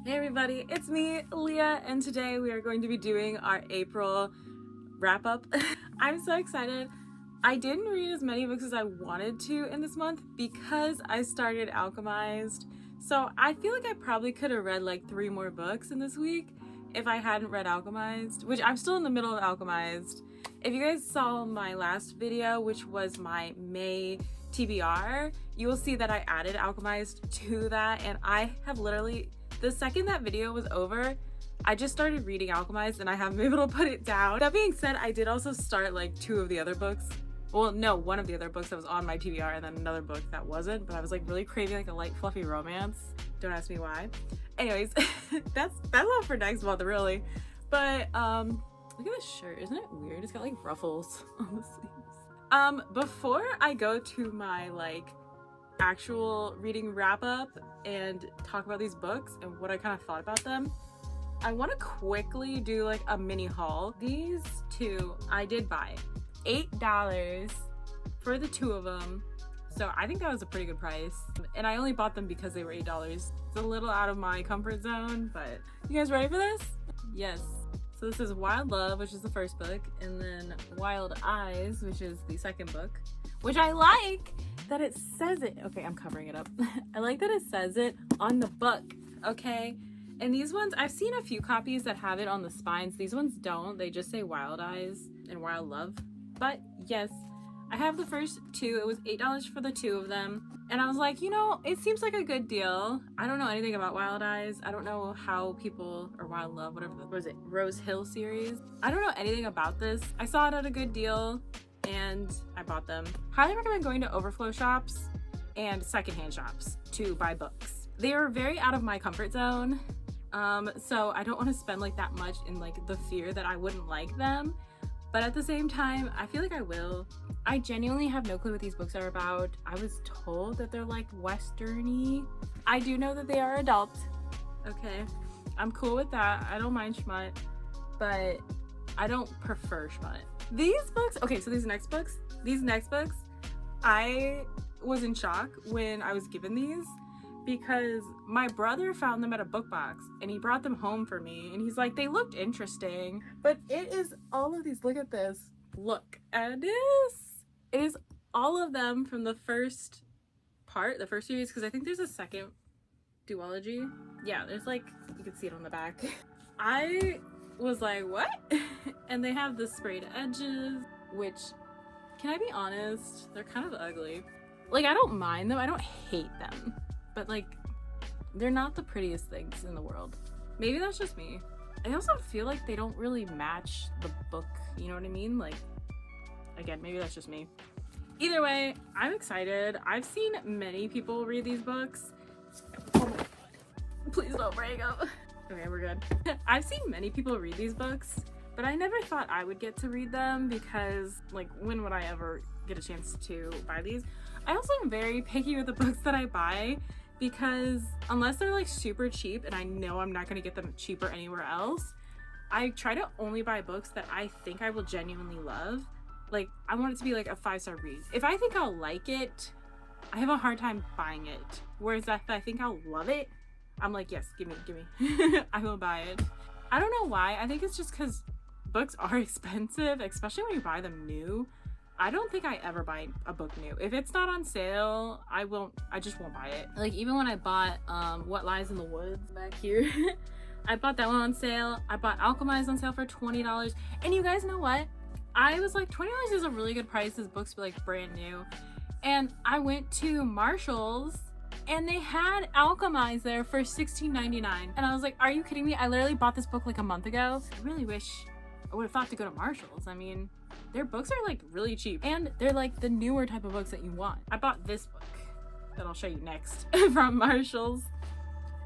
Hey everybody, it's me, Leah, and today we are going to be doing our April wrap-up. I'm so excited. I didn't read as many books as I wanted to in this month because I started Alchemized. So I feel like I probably could have read like 3 more books in this week if I hadn't read Alchemized, which I'm still in the middle of Alchemized. If you guys saw my last video, which was my May TBR, you will see that I added Alchemized to that, and I have literally, the second that video was over, I just started reading Alchemized and I haven't been able to put it down. That being said, I did also start like 2 of the other books. Well, no, one of the other books that was on my TBR and then another book that wasn't, but I was like really craving like a light fluffy romance. Don't ask me why. Anyways, that's all for next month really. But look at this shirt, isn't it weird? It's got like ruffles on the sleeves. Before I go to my like actual reading wrap up and talk about these books and what I kind of thought about them, I want to quickly do like a mini haul. These 2 I did buy $8 for the 2 of them, so I think that was a pretty good price, and I only bought them because they were $8. It's a little out of my comfort zone, but you guys ready for this? Yes. So this is Wild Love, which is the first book, and then Wild Eyes, which is the second book, which I like that it says it. Okay, I'm covering it up. I like that it says it on the book, okay? And these ones, I've seen a few copies that have it on the spines. These ones don't. They just say Wild Eyes and Wild Love. But yes, I have the first 2. It was $8 for the 2 of them. And I was like, you know, it seems like a good deal. I don't know anything about Wild Eyes. I don't know how people, or Wild Love, whatever, what was it, Rose Hill series. I don't know anything about this. I saw it at a good deal and I bought them. Highly recommend going to overflow shops and secondhand shops to buy books. They are very out of my comfort zone. So I don't want to spend like that much in like the fear that I wouldn't like them. But at the same time, I feel like I will. I genuinely have no clue what these books are about. I was told that they're like Western-y. I do know that they are adult. Okay, I'm cool with that. I don't mind schmut, but I don't prefer schmut. These books, okay, so these next books, I was in shock when I was given these because my brother found them at a book box and he brought them home for me and he's like, they looked interesting, but it is all of these. Look at this. Look at this. It is all of them from the first part, the first series, because I think there's a second duology. Yeah, there's like, you can see it on the back. I was like, what? And they have the sprayed edges, which, can I be honest, they're kind of ugly. Like, I don't mind them, I don't hate them, but like, they're not the prettiest things in the world. Maybe that's just me. I also feel like they don't really match the book, you know what I mean? Like, again, maybe that's just me. Either way, I'm excited. I've seen many people read these books. Oh my god. Please don't break up. Okay, we're good. I've seen many people read these books, but I never thought I would get to read them because, like, when would I ever get a chance to buy these? I also am very picky with the books that I buy because unless they're like super cheap and I know I'm not going to get them cheaper anywhere else, I try to only buy books that I think I will genuinely love. Like, I want it to be like a 5-star read. If I think I'll like it, I have a hard time buying it. Whereas if I think I'll love it, I'm like, yes, give me. I will buy it. I don't know why. I think it's just because books are expensive, especially when you buy them new. I don't think I ever buy a book new. If it's not on sale, I just won't buy it. Like, even when I bought What Lies in the Woods back here, I bought that one on sale. I bought Alchemized on sale for $20. And you guys know what? I was like, $20 is a really good price. This book's like brand new. And I went to Marshall's and they had Alchemized there for $16.99. And I was like, are you kidding me? I literally bought this book like a month ago. I really wish I would have thought to go to Marshall's. I mean, their books are like really cheap and they're like the newer type of books that you want. I bought this book that I'll show you next from Marshall's.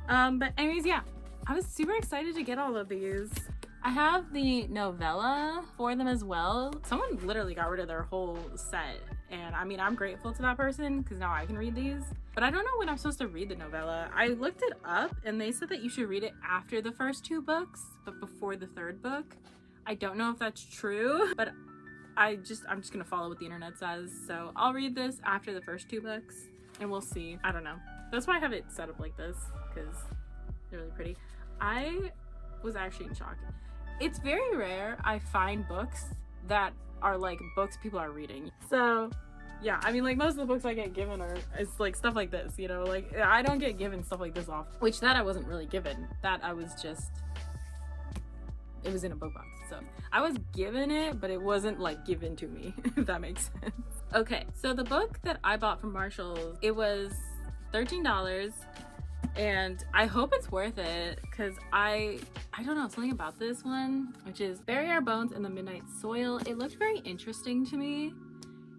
But anyways, yeah, I was super excited to get all of these. I have the novella for them as well. Someone literally got rid of their whole set. And I mean, I'm grateful to that person because now I can read these. But I don't know when I'm supposed to read the novella. I looked it up and they said that you should read it after the first 2 books, but before the 3rd book. I don't know if that's true, but I'm just gonna follow what the internet says. So I'll read this after the first 2 books and we'll see. I don't know. That's why I have it set up like this, because They're really pretty. I was actually in shock. It's very rare I find books that are like books people are reading. So yeah, I mean, like, most of the books I get given are, it's like stuff like this, you know, like, I don't get given stuff like this off, which that I wasn't really given, that I was just, it was in a book box. So I was given it, but it wasn't like given to me, if that makes sense. Okay, so the book that I bought from Marshall's, it was $13, and I hope it's worth it, because I don't know, something about this one, which is Bury Our Bones in the Midnight Soil. It looked very interesting to me,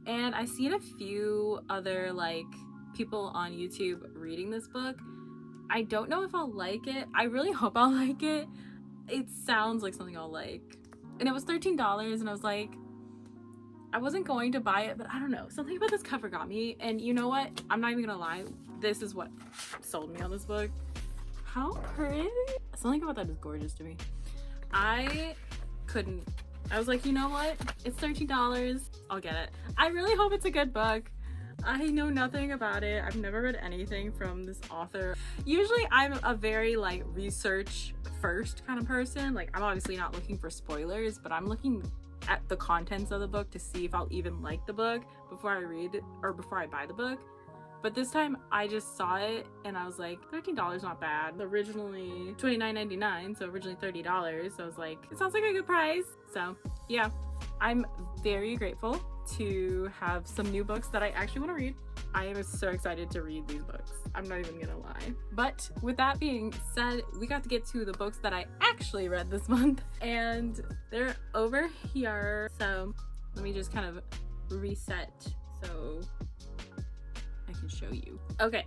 and I've seen a few other like people on YouTube reading this book. I don't know if I'll like it. I really hope I'll like it. It sounds like something I'll like. And it was $13, and I was like, I wasn't going to buy it, but I don't know. Something about this cover got me. And you know what? I'm not even gonna lie. This is what sold me on this book. How pretty. Something about that is gorgeous to me. I was like, you know what? It's $13. I'll get it. I really hope it's a good book. I know nothing about it. I've never read anything from this author. Usually I'm a very like research first kind of person. Like, I'm obviously not looking for spoilers, but I'm looking at the contents of the book to see if I'll even like the book before I read it or before I buy the book. But this time I just saw it and I was like, $13 not bad. Originally $29.99, so originally $30. So I was like, it sounds like a good price. So yeah, I'm very grateful to have some new books that I actually want to read. I am so excited to read these books. I'm not even gonna lie. But with that being said, we got to get to the books that I actually read this month, and they're over here. So let me just kind of reset so I can show you. Okay,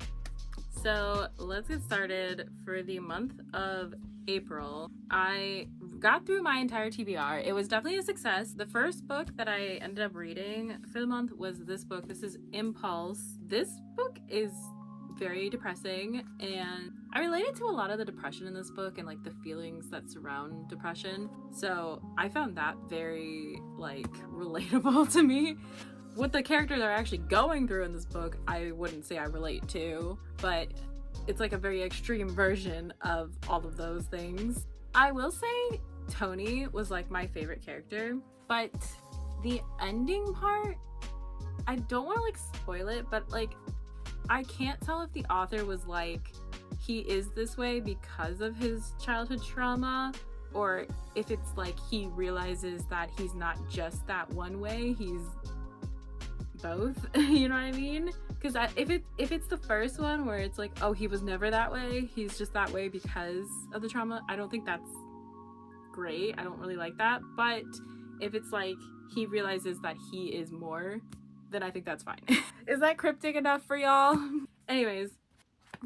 so let's get started. For the month of April, I got through my entire TBR. It was definitely a success. The first book that I ended up reading for the month was this book. This is Impulse. This book is very depressing, and I related to a lot of the depression in this book and like the feelings that surround depression. So I found that very like relatable to me. What the characters are actually going through in this book, I wouldn't say I relate to, but it's like a very extreme version of all of those things. I will say Tony was like my favorite character, but the ending part, I don't want to like spoil it, but like I can't tell if the author was like, he is this way because of his childhood trauma, or if it's like he realizes that he's not just that one way, he's both. You know what I mean? Because if it's the first one where it's like, oh, he was never that way, he's just that way because of the trauma, I don't think that's great. I don't really like that. But if it's like he realizes that he is more, then I think that's fine. Is that cryptic enough for y'all? Anyways,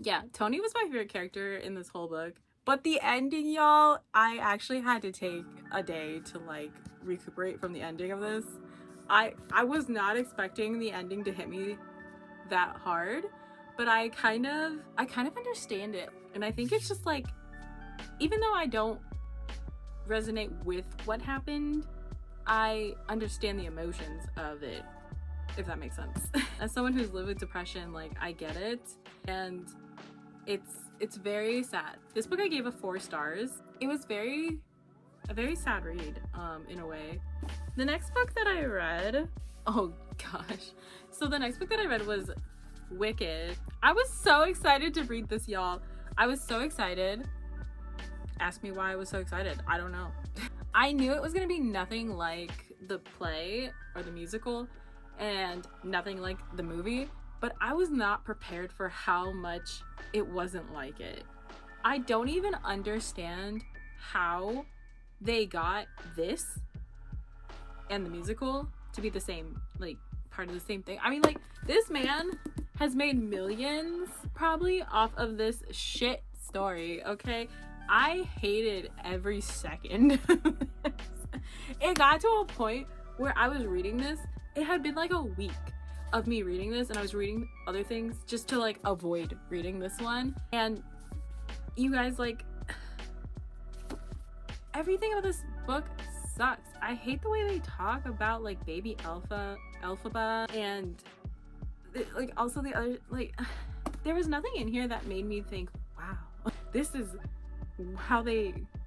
yeah, Tony was my favorite character in this whole book. But the ending, y'all, I actually had to take a day to like recuperate from the ending of this. I was not expecting the ending to hit me that hard, but I kind of understand it. And I think it's just like, even though I don't resonate with what happened, I understand the emotions of it, if that makes sense. As someone who's lived with depression, like, I get it, and it's very sad. This book I gave 4 stars. It was a very sad read, in a way. The next book that I read, oh gosh. So the next book that I read was Wicked. I was so excited to read this, y'all. I was so excited. Ask me why I was so excited. I don't know. I knew it was gonna be nothing like the play or the musical and nothing like the movie, but I was not prepared for how much it wasn't like it. I don't even understand how they got this and the musical to be the same, like, part of the same thing. I mean, like, this man has made millions probably off of this shit story, okay? I hated every second. It got to a point where I was reading this. It had been like a week of me reading this, and I was reading other things just to like avoid reading this one. And you guys, like, everything about this book sucks. I hate the way they talk about like baby Elphaba, and like also the other, like, there was nothing in here that made me think, wow,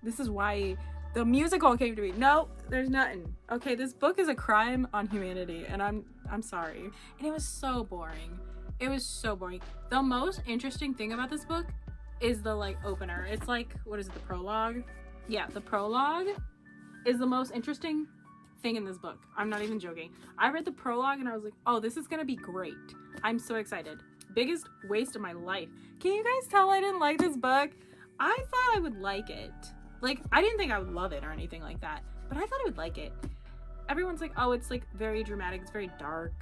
this is why the musical came to me. No, there's nothing. Okay, this book is a crime on humanity, and I'm sorry. And it was so boring. It was so boring. The most interesting thing about this book is the like opener. It's like, what is it, the prologue? Yeah, the prologue is the most interesting thing in this book. I'm not even joking. I read the prologue and I was like, oh, this is gonna be great. I'm so excited. Biggest waste of my life. Can you guys tell I didn't like this book? I thought I would like it. Like, I didn't think I would love it or anything like that, but I thought I would like it. Everyone's like, oh, it's like very dramatic, it's very dark.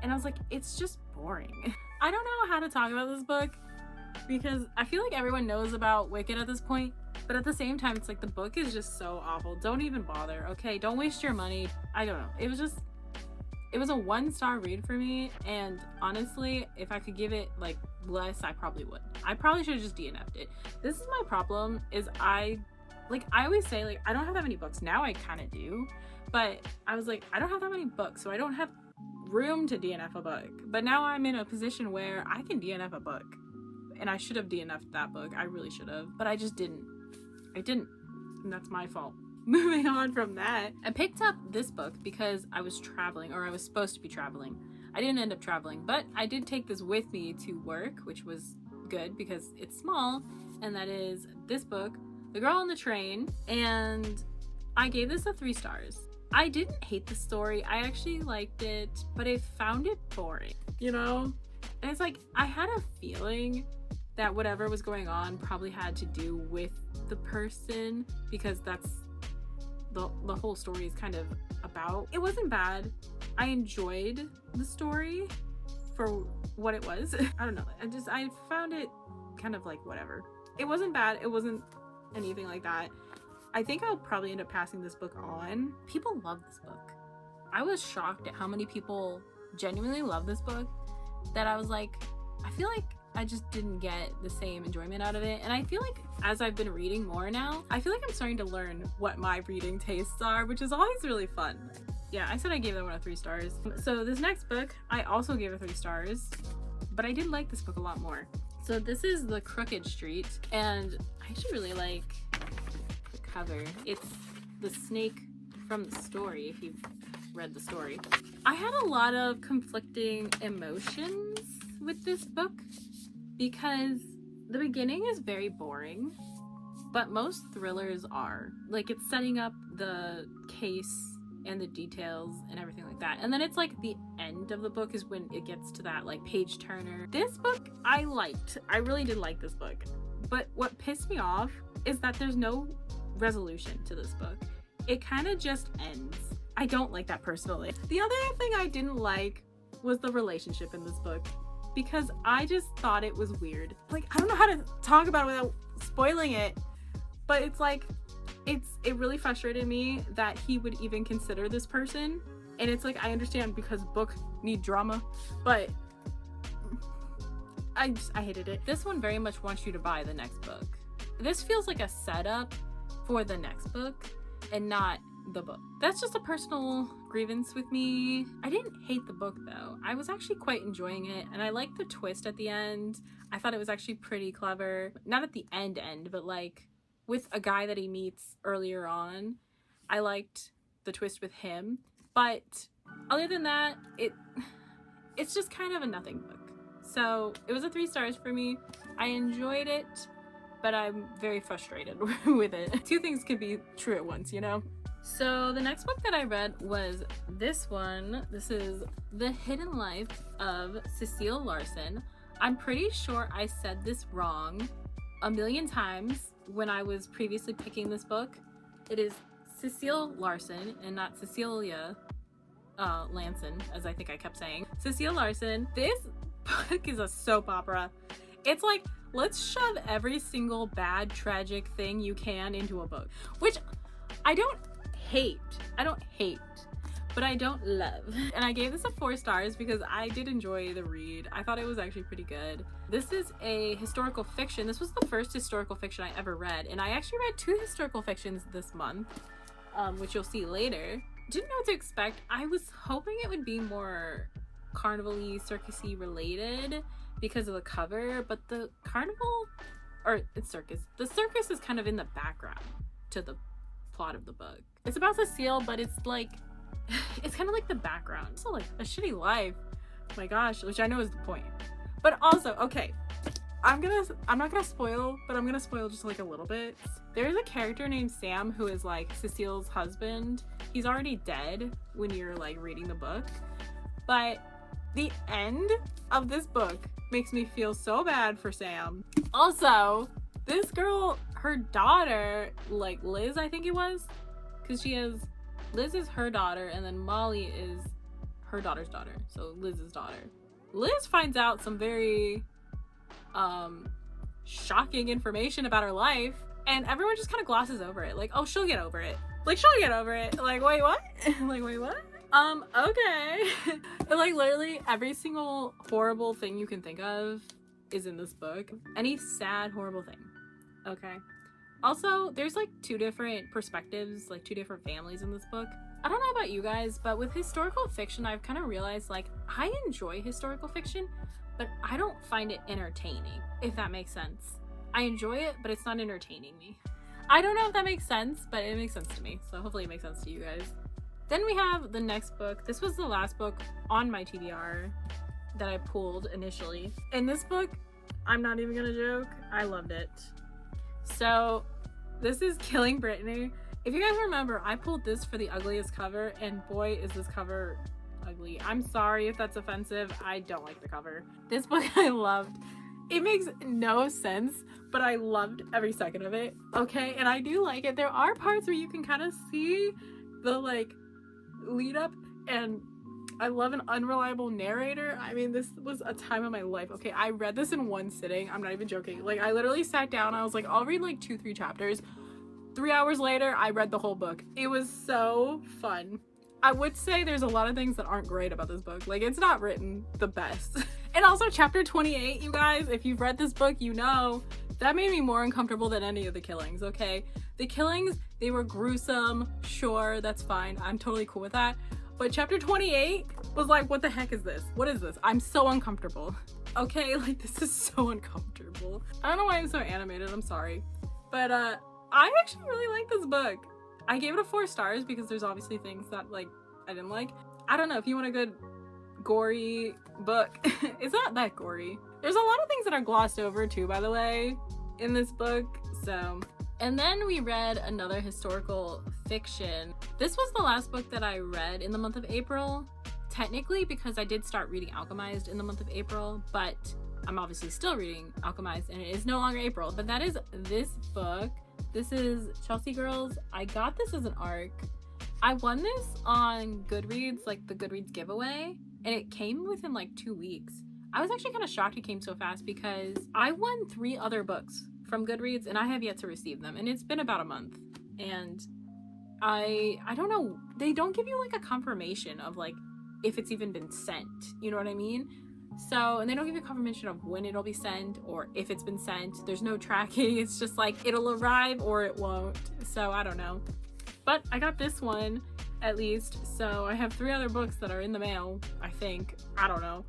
And I was like, it's just boring. I don't know how to talk about this book because I feel like everyone knows about Wicked at this point, but at the same time, it's like the book is just so awful. Don't even bother, okay? Don't waste your money. I don't know. It was a 1-star read for me, and honestly, if I could give it like less, I probably would. I probably should have just DNF'd it. This is my problem, is I always say, like, I don't have that many books. Now I kind of do, but I was like, I don't have that many books, so I don't have room to DNF a book. But now I'm in a position where I can DNF a book, and I should have DNF'd that book. I really should have, but I just didn't. I didn't, and that's my fault. Moving on from that, I picked up this book because I was traveling, or I was supposed to be traveling. I didn't end up traveling, but I did take this with me to work, which was good because it's small, and that is this book, The Girl on the Train, and I gave this a 3 stars. I didn't hate the story. I actually liked it, but I found it boring, you know? And it's like, I had a feeling that whatever was going on probably had to do with the person, because that's the whole story is kind of about. It wasn't bad. I enjoyed the story for what it was. I don't know. I found it kind of like whatever. It wasn't bad. It wasn't anything like that. I think I'll probably end up passing this book on. People love this book. I was shocked at how many people genuinely love this book, that I was like, I feel like I just didn't get the same enjoyment out of it. And I feel like as I've been reading more now, I feel like I'm starting to learn what my reading tastes are, which is always really fun. Yeah, I said I gave that one a 3 stars. So this next book, I also gave a 3 stars, but I did like this book a lot more. So this is The Crooked Street, and I actually really like the cover. It's the snake from the story, if you've read the story. I had a lot of conflicting emotions with this book because the beginning is very boring, but most thrillers are. Like, it's setting up the case and the details and everything like that. And then it's like the end of the book is when it gets to that like page turner. This book I liked. I really did like this book. But what pissed me off is that there's no resolution to this book. It kind of just ends. I don't like that personally. The other thing I didn't like was the relationship in this book, because I just thought it was weird. Like, I don't know how to talk about it without spoiling it, but it's like, it really frustrated me that he would even consider this person. And it's like, I understand because book need drama, but I hated it. This one very much wants you to buy the next book. This feels like a setup for the next book and not the book. That's just a personal grievance with me. I didn't hate the book though. I was actually quite enjoying it, and I liked the twist at the end. I thought it was actually pretty clever. Not at the end, but like with a guy that he meets earlier on. I liked the twist with him, but other than that, it's just kind of a nothing book. So it was a 3 stars for me. I enjoyed it, but I'm very frustrated with it. 2 things can be true at once, you know? So the next book that I read was this one. This is The Hidden Life of Cecile Larsen. I'm pretty sure I said this wrong a million times when I was previously picking this book. It is Cecile Larsen and not Cecilia Lanson, as I think I kept saying. Cecile Larsen. This book is a soap opera. It's like, let's shove every single bad, tragic thing you can into a book, which I don't hate, but I don't love. And I gave this a 4 stars because I did enjoy the read. I thought it was actually pretty good. This is a historical fiction. This was the first historical fiction I ever read, and I actually read 2 historical fictions this month, which you'll see later. Didn't know what to expect. I was hoping it would be more carnival-y, circus-y related because of the cover, but the carnival or it's circus. The circus is kind of in the background to the plot of the book. It's about Cecile, but it's like, it's kind of like the background. So like a shitty life. Oh my gosh, which I know is the point. But also, okay, I'm not gonna spoil, but I'm gonna spoil just like a little bit. There's a character named Sam who is like Cecile's husband. He's already dead when you're like reading the book. But the end of this book makes me feel so bad for Sam. Also, this girl, her daughter, like Liz, I think it was, because Liz is her daughter, and then Molly is her daughter's daughter, so Liz's daughter. Liz finds out some very shocking information about her life, and everyone just kind of glosses over it, like, oh, she'll get over it. Like, she'll get over it. Like, wait, what? Like, wait, what? Okay. And like literally every single horrible thing you can think of is in this book. Any sad, horrible thing. Okay. Also, there's like two different perspectives, like two different families in this book. I don't know about you guys, but with historical fiction, I've kind of realized like I enjoy historical fiction, but I don't find it entertaining, if that makes sense. I enjoy it, but it's not entertaining me. I don't know if that makes sense, but it makes sense to me. So hopefully it makes sense to you guys. Then we have the next book. This was the last book on my TBR that I pulled initially. In this book, I'm not even gonna joke, I loved it. So this is Killing Brittany. If you guys remember, I pulled this for the ugliest cover, and boy is this cover ugly. I'm sorry if that's offensive. I don't like the cover. This book I loved. It makes no sense, but I loved every second of it. Okay, and I do like it. There are parts where you can kind of see the like lead up, and I love an unreliable narrator. I mean, this was a time of my life. Okay, I read this in one sitting. I'm not even joking. Like, I literally sat down. I was like, I'll read like 2-3 chapters. 3 hours later, I read the whole book. It was so fun. I would say there's a lot of things that aren't great about this book. Like, it's not written the best. And also chapter 28, you guys, if you've read this book, you know that made me more uncomfortable than any of the killings. Okay, the killings, they were gruesome. Sure, that's fine. I'm totally cool with that. But chapter 28 was like, what the heck is this? What is this? I'm so uncomfortable. Okay, like, this is so uncomfortable. I don't know why I'm so animated. I'm sorry. But I actually really like this book. I gave it a 4 stars because there's obviously things that like I didn't like. I don't know, if you want a good gory book, it's not that gory. There's a lot of things that are glossed over too, by the way, in this book. So, and then we read another historical fiction. This was the last book that I read in the month of April, technically, because I did start reading Alchemized in the month of April, but I'm obviously still reading Alchemized and it is no longer April. But that is this book. This is Chelsea Girls. I got this as an ARC. I won this on Goodreads, like the Goodreads giveaway, and it came within like 2 weeks. I was actually kind of shocked it came so fast because I won 3 other books from Goodreads and I have yet to receive them, and it's been about a month. And I don't know, they don't give you like a confirmation of like if it's even been sent, you know what I mean? So, and they don't give you confirmation of when it'll be sent or if it's been sent. There's no tracking. It's just like it'll arrive or it won't. So I don't know. But I got this one at least. So I have 3 other books that are in the mail, I think. I don't know.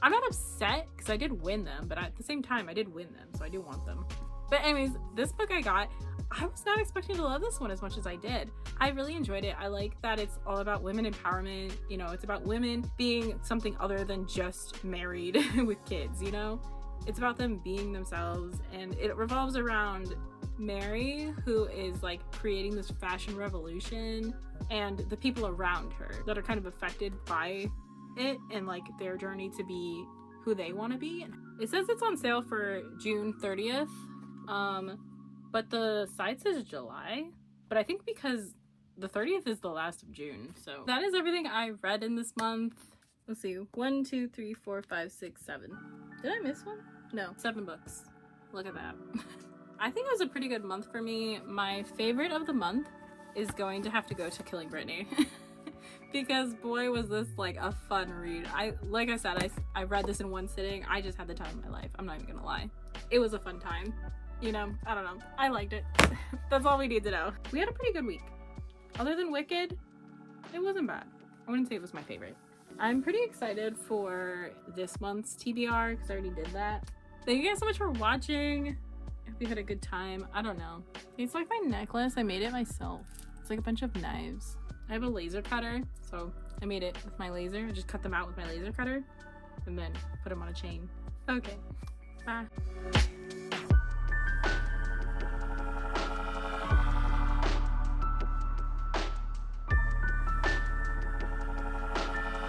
I'm not upset because I did win them, but at the same time I did win them, so I do want them. But anyways, this book I got, I was not expecting to love this one as much as I did. I really enjoyed it. I like that it's all about women empowerment. You know, it's about women being something other than just married with kids, you know? It's about them being themselves, and it revolves around Mary, who is like creating this fashion revolution, and the people around her that are kind of affected by it and like their journey to be who they want to be. It says it's on sale for June 30th. But the site says July, but I think because the 30th is the last of June. So that is everything I read in this month. Let's see, 1, 2, 3, 4, 5, 6, 7. Did I miss one? No, 7 books. Look at that. I think it was a pretty good month for me. My favorite of the month is going to have to go to Killing Brittany. Because boy was this like a fun read. Like I said, I read this in one sitting. I just had the time of my life. I'm not even gonna lie. It was a fun time. You know, I don't know. I liked it. That's all we need to know. We had a pretty good week. Other than Wicked, it wasn't bad. I wouldn't say it was my favorite. I'm pretty excited for this month's TBR because I already did that. Thank you guys so much for watching. I hope you had a good time. I don't know. It's like my necklace. I made it myself. It's like a bunch of knives. I have a laser cutter, so I made it with my laser. I just cut them out with my laser cutter and then put them on a chain. Okay, bye.